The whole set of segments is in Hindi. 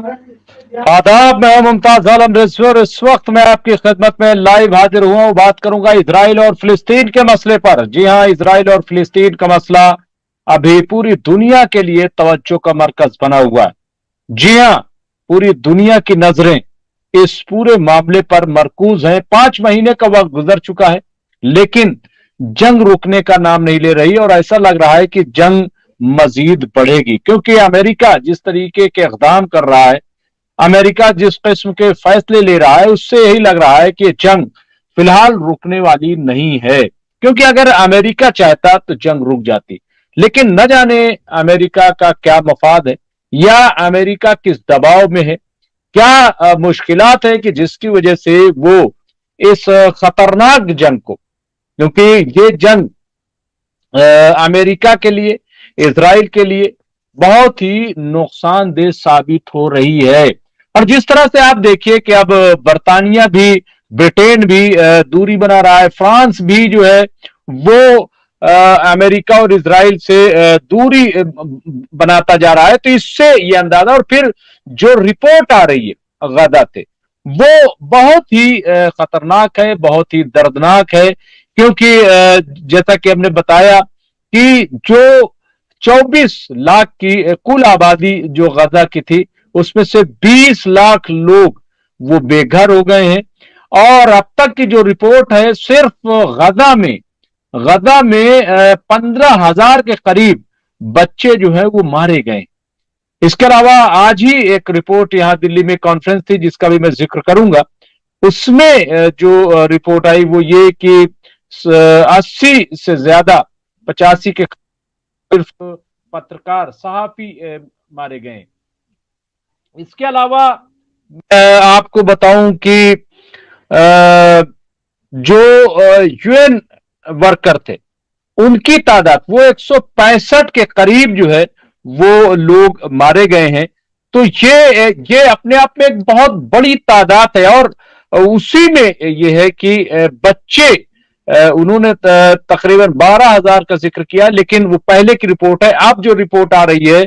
आदाब, मैं हूं मुमताज आलम रिजवी और इस वक्त मैं आपकी खिदमत में लाइव हाजिर हुआ हूं। बात करूंगा इसराइल और फिलिस्तीन के मसले पर। जी हां, इसराइल और फिलिस्तीन का मसला अभी पूरी दुनिया के लिए तवज्जो का मरकज बना हुआ है। जी हां, पूरी दुनिया की नजरें इस पूरे मामले पर मरकूज हैं। 5 महीने का वक्त गुजर चुका है, लेकिन जंग रुकने का नाम नहीं ले रही और ऐसा लग रहा है कि जंग मजीद बढ़ेगी, क्योंकि अमेरिका जिस तरीके के इकदाम कर रहा है, अमेरिका जिस किस्म के फैसले ले रहा है, उससे यही लग रहा है कि जंग फिलहाल रुकने वाली नहीं है। क्योंकि अगर अमेरिका चाहता तो जंग रुक जाती, लेकिन न जाने अमेरिका का क्या मफाद है या अमेरिका किस दबाव में है, क्या मुश्किलात है कि जिसकी वजह से वो इस खतरनाक जंग को, क्योंकि ये जंग अमेरिका के लिए, इसराइल के लिए बहुत ही नुकसानदेह साबित हो रही है। और जिस तरह से आप देखिए कि अब बर्तानिया भी, ब्रिटेन भी दूरी बना रहा है, फ्रांस भी जो है वो अमेरिका और इसराइल से दूरी बनाता जा रहा है। तो इससे ये अंदाजा, और फिर जो रिपोर्ट आ रही है गजा से, वो बहुत ही खतरनाक है, बहुत ही दर्दनाक है। क्योंकि जैसा कि हमने बताया कि जो 24 लाख की कुल आबादी जो गजा की थी, उसमें से 20 लाख लोग वो बेघर हो गए हैं। और अब तक की जो रिपोर्ट है, सिर्फ गजा में 15,000 के करीब बच्चे जो है वो मारे गए। इसके अलावा आज ही एक रिपोर्ट यहां दिल्ली में कॉन्फ्रेंस थी जिसका भी मैं जिक्र करूंगा, उसमें जो रिपोर्ट आई वो ये कि 80 से ज्यादा, 85 के सिर्फ पत्रकार, सहाफी मारे गए। इसके अलावा मैं आपको बताऊं कि जो यूएन वर्कर थे, उनकी तादाद वो 165 के करीब जो है वो लोग मारे गए हैं। तो ये अपने आप में एक बहुत बड़ी तादाद है। और उसी में ये है कि बच्चे, उन्होंने तकरीबन 12,000 का जिक्र किया, लेकिन वो पहले की रिपोर्ट है। अब जो रिपोर्ट आ रही है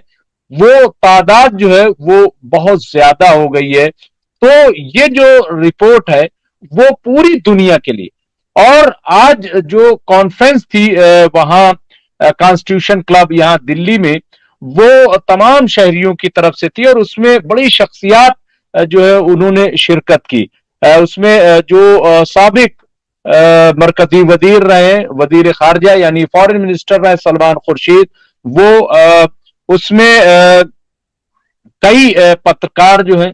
वो तादाद जो है वो बहुत ज्यादा हो गई है। तो ये जो रिपोर्ट है वो पूरी दुनिया के लिए, और आज जो कॉन्फ्रेंस थी वहां कॉन्स्टिट्यूशन क्लब यहां दिल्ली में, वो तमाम शहरियों की तरफ से थी और उसमें बड़ी शख्सियात जो है उन्होंने शिरकत की। उसमें जो साबिक मरकजी वजीर रहे, वजीर खारजा यानी फॉरेन मिनिस्टर रहे सलमान खुर्शीद, वो उसमें कई पत्रकार जो हैं,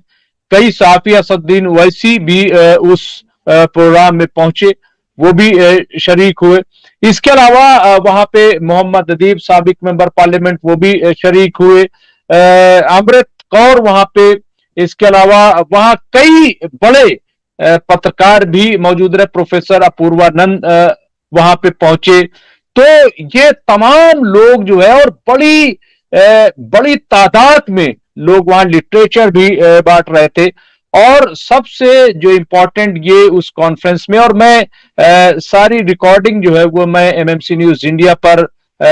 कई सहाफी, असदुद्दीन ओवैसी भी उस प्रोग्राम में पहुंचे, वो भी शरीक हुए। इसके अलावा वहां पे मोहम्मद अदीब, साबिक मेंबर पार्लियामेंट, वो भी शरीक हुए। अमृत कौर वहां पे, इसके अलावा वहां कई बड़े पत्रकार भी मौजूद रहे, प्रोफेसर अपूर्वानंद वहां पे पहुंचे। तो ये तमाम लोग जो है, और बड़ी तादाद में लोग वहां लिटरेचर भी बांट रहे थे। और सबसे जो इंपॉर्टेंट ये उस कॉन्फ्रेंस में, और मैं सारी रिकॉर्डिंग जो है वो मैं एमएमसी न्यूज इंडिया पर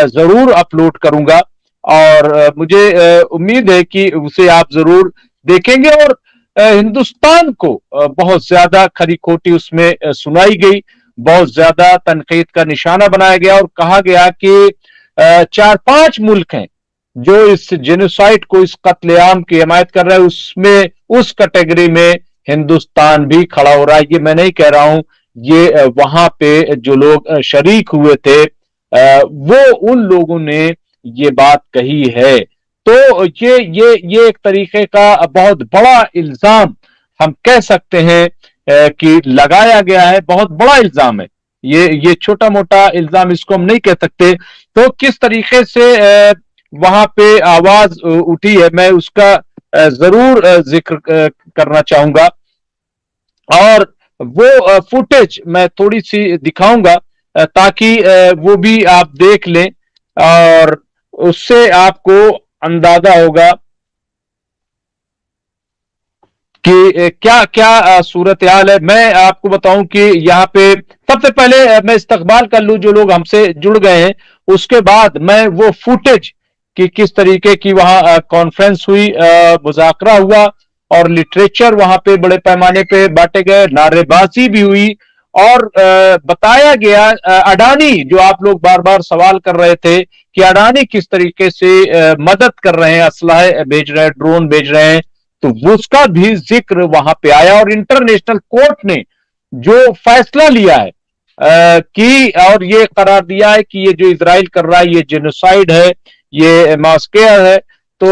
जरूर अपलोड करूंगा, और मुझे उम्मीद है कि उसे आप जरूर देखेंगे। और हिंदुस्तान को बहुत ज्यादा खरी खोटी उसमें सुनाई गई, बहुत ज्यादा तनकीद का निशाना बनाया गया और कहा गया कि 4-5 मुल्क हैं जो इस जेनोसाइड को, इस कत्लेआम की हिमायत कर रहा है, उसमें उस कैटेगरी में हिंदुस्तान भी खड़ा हो रहा है। ये मैं नहीं कह रहा हूं, ये वहां पे जो लोग शरीक हुए थे वो उन लोगों ने ये बात कही है। तो ये एक तरीके का बहुत बड़ा इल्जाम हम कह सकते हैं कि लगाया गया है, बहुत बड़ा इल्जाम है। ये छोटा मोटा इल्जाम इसको हम नहीं कह सकते। तो किस तरीके से वहां पे आवाज उठी है, मैं उसका जरूर जिक्र करना चाहूंगा, और वो फुटेज मैं थोड़ी सी दिखाऊंगा ताकि वो भी आप देख लें और उससे आपको अंदाजा होगा कि क्या क्या सूरत हाल है। मैं आपको बताऊं कि यहाँ पे सबसे पहले मैं इस्तकबाल कर लूं जो लोग हमसे जुड़ गए हैं, उसके बाद मैं वो फुटेज कि किस तरीके की वहां कॉन्फ्रेंस हुई, मुज़ाकरा हुआ और लिटरेचर वहां पे बड़े पैमाने पे बांटे गए, नारेबाजी भी हुई और बताया गया अडानी, जो आप लोग बार बार सवाल कर रहे थे कि अडानी किस तरीके से मदद कर रहे हैं, असलाह भेज रहे हैं, ड्रोन भेज रहे हैं, तो उसका भी जिक्र वहां पे आया। और इंटरनेशनल कोर्ट ने जो फैसला लिया है कि और ये करार दिया है कि ये जो इजराइल कर रहा है ये जेनोसाइड है, ये मास्केयर है, तो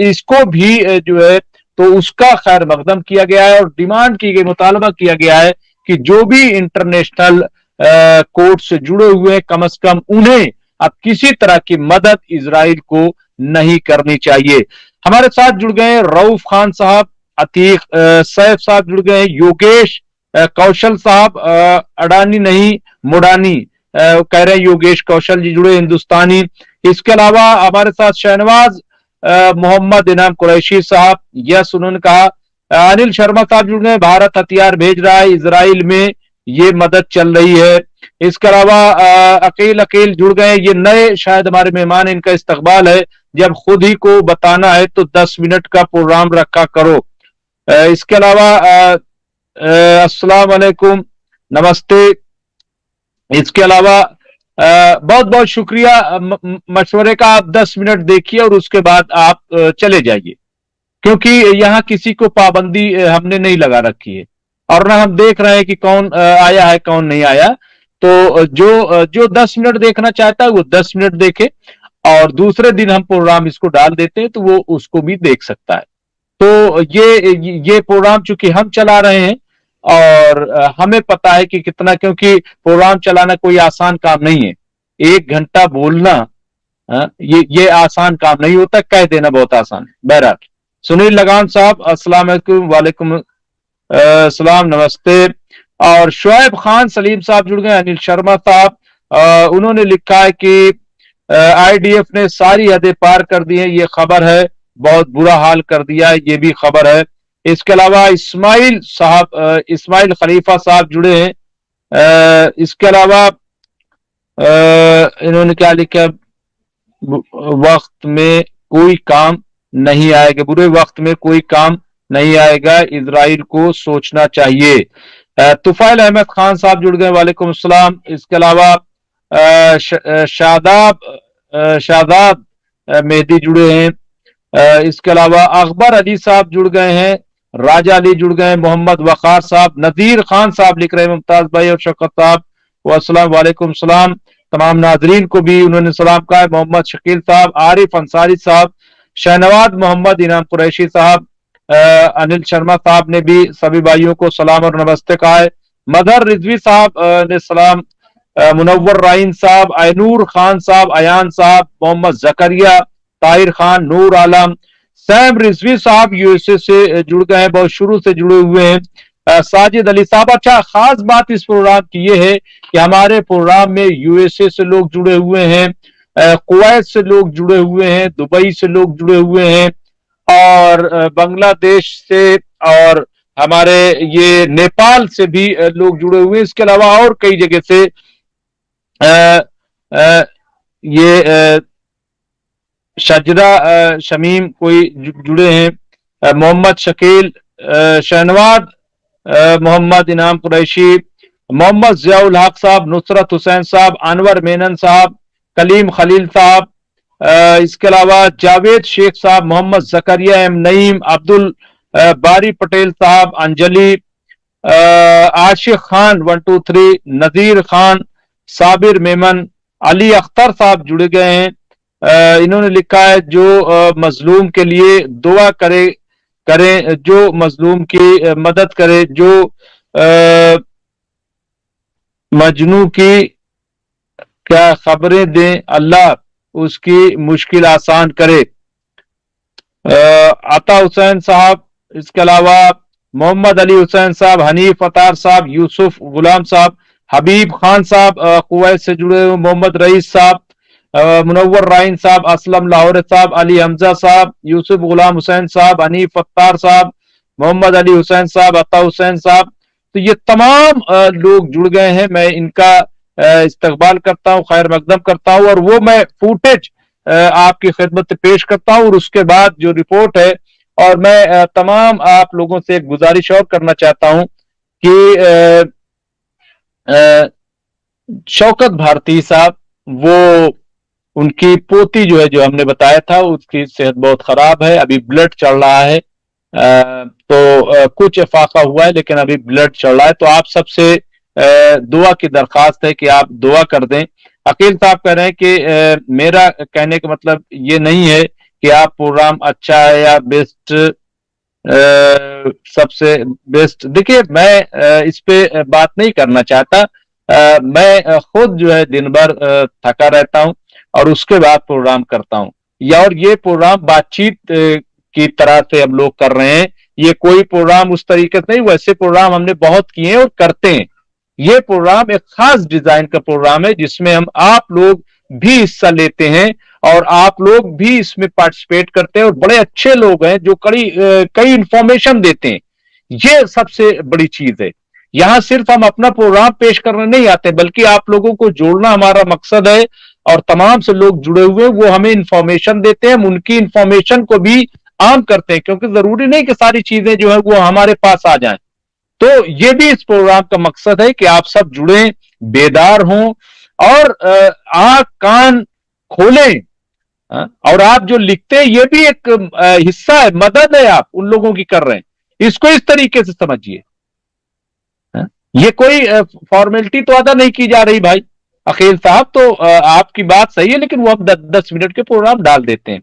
इसको भी जो है तो उसका खैर मकदम किया गया है और डिमांड की गई, मुतालबा किया गया है कि जो भी इंटरनेशनल कोर्ट से जुड़े हुए हैं कम से कम उन्हें अब किसी तरह की मदद इजराइल को नहीं करनी चाहिए। हमारे साथ जुड़ गए रऊफ खान साहब, अतीक सैफ साहब जुड़ गए, योगेश कौशल साहब, अडानी नहीं मुडानी कह रहे हैं योगेश कौशल जी जुड़े, हिंदुस्तानी। इसके अलावा हमारे साथ शहनवाज मोहम्मद इनाम कुरैशी साहब, यस उन्होंने कहा। अनिल शर्मा साहब जुड़ गए, भारत हथियार भेज रहा है इजराइल में, ये मदद चल रही है। इसके अलावा अकील अकील जुड़ गए, ये नए शायद हमारे मेहमान, इनका इस्तकबाल है, जब खुद ही को बताना है तो 10 मिनट का प्रोग्राम रखा करो। इसके अलावा अस्सलाम वालेकुम, नमस्ते। इसके अलावा बहुत बहुत शुक्रिया मशवरे का, आप 10 मिनट देखिए और उसके बाद आप चले जाइए, क्योंकि यहाँ किसी को पाबंदी हमने नहीं लगा रखी है और ना हम देख रहे हैं कि कौन आया है कौन नहीं आया। तो जो 10 मिनट देखना चाहता है वो 10 मिनट देखे और दूसरे दिन हम प्रोग्राम इसको डाल देते हैं तो वो उसको भी देख सकता है। तो ये प्रोग्राम चूंकि हम चला रहे हैं और हमें पता है कि कितना, क्योंकि प्रोग्राम चलाना कोई आसान काम नहीं है। 1 घंटा बोलना ये आसान काम नहीं होता, कह देना बहुत आसान है। बहरहाल सुनील लगान साहब अस्सलाम वालेकुम, वालेकुम सलाम, नमस्ते। और शुएब खान सलीम साहब जुड़ गए, अनिल शर्मा साहब उन्होंने लिखा है कि आईडीएफ ने सारी हदें पार कर दी है, ये खबर है, बहुत बुरा हाल कर दिया है, ये भी खबर है। इसके अलावा इस्माइल साहब, इस्माइल खलीफा साहब जुड़े हैं। इसके अलावा इन्होंने क्या लिखा, वक्त में कोई काम नहीं आएगा, बुरे वक्त में कोई काम नहीं आएगा, इजराइल को सोचना चाहिए। तुफैल अहमद खान साहब जुड़ गए, वालेकुम अस्सलाम। इसके अलावा शादाब मेहदी जुड़े हैं। इसके अलावा अकबर अली साहब जुड़ गए हैं, राजा अली जुड़ गए हैं, मोहम्मद वकार साहब, नजीर खान साहब लिख रहे हैं, मुमताज भाई और शौकत साहब अस्सलाम वालेकुम सलाम। तमाम नाजरीन को भी उन्होंने सलाम कहा है, मोहम्मद शकील साहब, आरिफ अंसारी साहब, शहनवाज मोहम्मद इनाम कुरैशी साहब, अनिल शर्मा साहब ने भी सभी भाइयों को सलाम और नमस्ते कहा है। मदर रिजवी साहब ने सलाम, मुनव्वर राइन साहब, आयनूर खान साहब, अयान साहब, मोहम्मद जकरिया, ताहिर खान, नूर आलम, सैम रिजवी साहब यूएसए से जुड़ गए हैं, बहुत शुरू से जुड़े हुए हैं। साजिद अली साहब, अच्छा खास बात इस प्रोग्राम की ये है कि हमारे प्रोग्राम में यूएसए से लोग जुड़े हुए हैं, कुवैत से लोग जुड़े हुए हैं, दुबई से लोग जुड़े हुए हैं और बांग्लादेश से और हमारे ये नेपाल से भी लोग जुड़े हुए हैं। इसके अलावा और कई जगह से ये शजरा शमीम कोई जुड़े हैं, मोहम्मद शकील, शहनवाज मोहम्मद इनाम कुरैशी, मोहम्मद जियाउल हक साहब, नुसरत हुसैन साहब, अनवर मेनन साहब, कलीम खलील साहब, इसके अलावा जावेद शेख साहब, मोहम्मद जकरिया एम नईम, अब्दुल बारी पटेल साहब, अंजलि, आशिक खान 123, नजीर खान, साबिर मेमन, अली अख्तर साहब जुड़े गए हैं। इन्होंने लिखा है जो मजलूम के लिए दुआ करें, जो मजलूम की मदद करे, जो मजनू की क्या खबरें दें, अल्लाह उसकी मुश्किल आसान करे। अता हुसैन साहब, इसके अलावा मोहम्मद अली हुसैन साहब, हनीफ अतार साहब, यूसुफ गुलाम साहब, हबीब खान साहब कुवैत से जुड़े हुए, मोहम्मद रईस साहब, मुनव्वर राइन साहब, असलम लाहौर साहब, अली हमजा साहब, यूसुफ गुलाम हुसैन साहब, हनीफ अत्तार साहब, मोहम्मद अली हुसैन साहब, अता हुसैन साहब, तो ये तमाम लोग जुड़ गए हैं। मैं इनका इस्तकबाल करता हूँ, खैर मकदम करता हूँ और वो मैं फुटेज आपकी खिदमत में पेश करता हूं, और उसके बाद जो रिपोर्ट है, और मैं तमाम आप लोगों से एक गुजारिश और करना चाहता हूं कि शौकत भारती साहब, वो उनकी पोती जो है, जो हमने बताया था, उसकी सेहत बहुत खराब है, अभी ब्लड चल रहा है। तो कुछ इफाका हुआ है लेकिन अभी ब्लड चल रहा है। तो आप सबसे दुआ की दरखास्त है कि आप दुआ कर दें। अकील साहब कह रहे हैं कि मेरा कहने का मतलब ये नहीं है कि आप प्रोग्राम अच्छा है या बेस्ट, सबसे बेस्ट। देखिए, मैं इस पे बात नहीं करना चाहता। मैं खुद जो है दिन भर थका रहता हूं, और उसके बाद प्रोग्राम करता हूं। या और ये प्रोग्राम बातचीत की तरह से हम लोग कर रहे हैं। ये कोई प्रोग्राम उस तरीके से नहीं, वैसे प्रोग्राम हमने बहुत किए हैं और करते हैं। ये प्रोग्राम एक खास डिजाइन का प्रोग्राम है, जिसमें हम आप लोग भी हिस्सा लेते हैं, और आप लोग भी इसमें पार्टिसिपेट करते हैं, और बड़े अच्छे लोग हैं जो कई इंफॉर्मेशन देते हैं। ये सबसे बड़ी चीज है। यहां सिर्फ हम अपना प्रोग्राम पेश करने नहीं आते, बल्कि आप लोगों को जोड़ना हमारा मकसद है। और तमाम से लोग जुड़े हुए, वो हमें इंफॉर्मेशन देते हैं, हम उनकी इंफॉर्मेशन को भी आम करते हैं, क्योंकि जरूरी नहीं कि सारी चीजें जो है वो हमारे पास आ जाएं। तो ये भी इस प्रोग्राम का मकसद है कि आप सब जुड़ें, बेदार हों, और आंख कान खोलें। और आप जो लिखते हैं, ये भी एक हिस्सा है, मदद है आप उन लोगों की कर रहे हैं। इसको इस तरीके से समझिए। ये कोई फॉर्मेलिटी तो अदा नहीं की जा रही भाई। अखिल साहब, तो आपकी बात सही है, लेकिन वो हम 10 10 मिनट के प्रोग्राम डाल देते हैं।